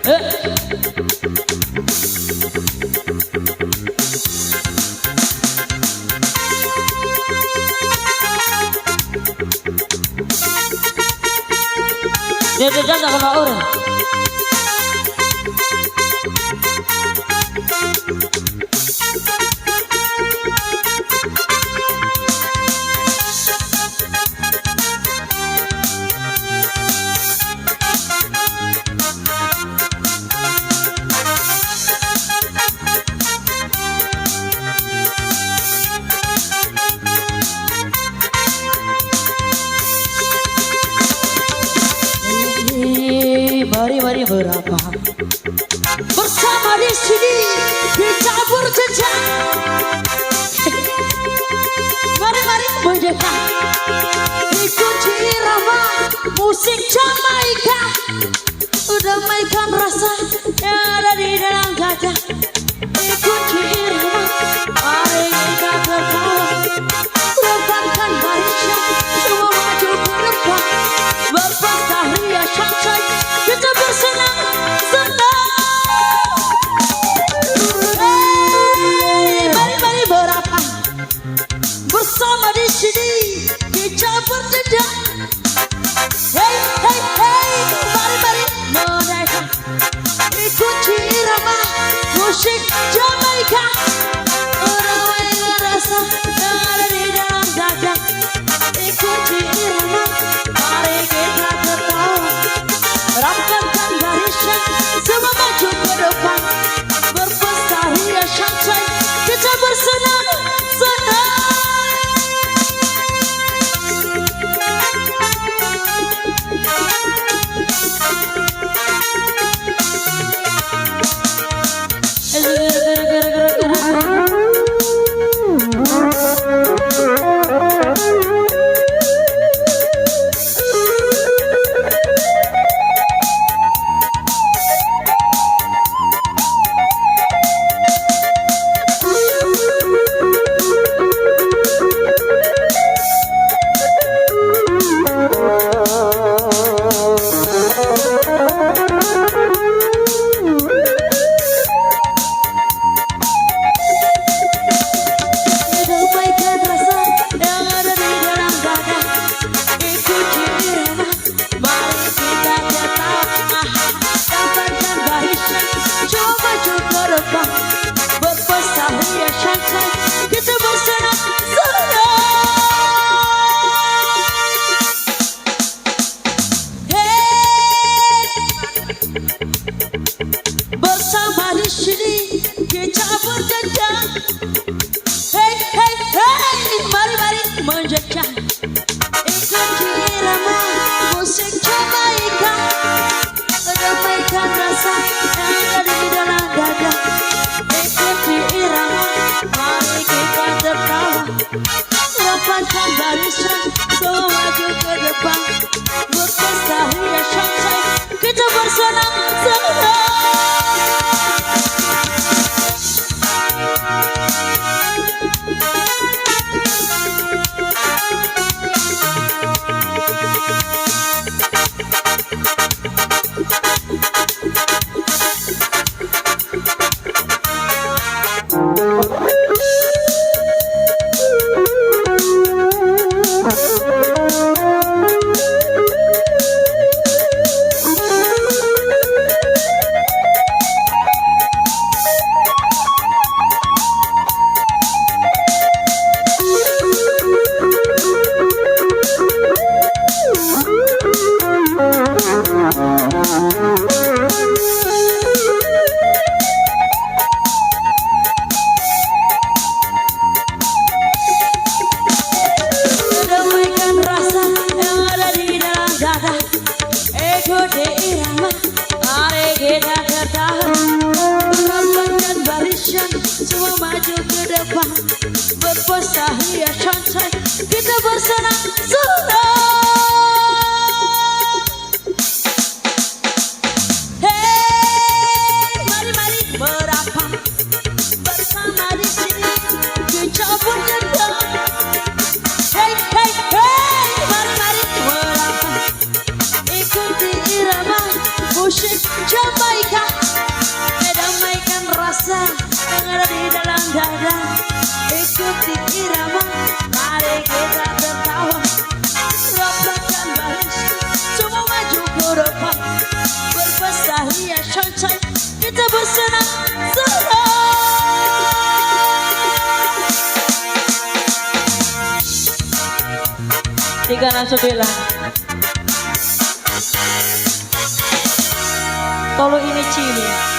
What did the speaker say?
Dia jaga kena orang. Mari berapa bersama di sini dicampur jejak. Mari mendekat ikuti irama musik Jamaika, damaikan rasa yang ada di dalam dada. Ikuti irama, mari kita tertawa, lepaskan barisan, semua maju ke depan, berpesta ria santai. Kita bersenang mari berapa bersama di sini kita berdedak. Hey mari mereka ikuti irama musik Jamaika, ramai rasa yang ada di dalam dada. Ikuti irama, mari kita tertawa, rapatkan barisan, semua maju ke depan, berpesta ria santai, kita bersenang senang. Bersama di sini kita berjejak. Hey mari menjejak. Ikuti irama musik Jamaika, damaikan rasa yang ada di dalam dada. Ikuti irama, mari kita tertawa, rapatkan barisan, semua maju ke depan, berpesta ria santai, kita bersenang senang. Ikuti irama, mari kita tertawa, rapatkan barisan, semua maju ke depan, berpesta ria santai, kita bersenang senang. Hey mari berapa bersama di sini kita berdedak. Hey mari berapa ikuti irama musik Jamaika, mengalir di dalam dada. Ikuti irama, mari kita tertawa. Rapatkan baris, semua maju ke depan. Berpesta hias sunshine, kita bersenang senang. Tiga enam sembilan. Tolu ini cili.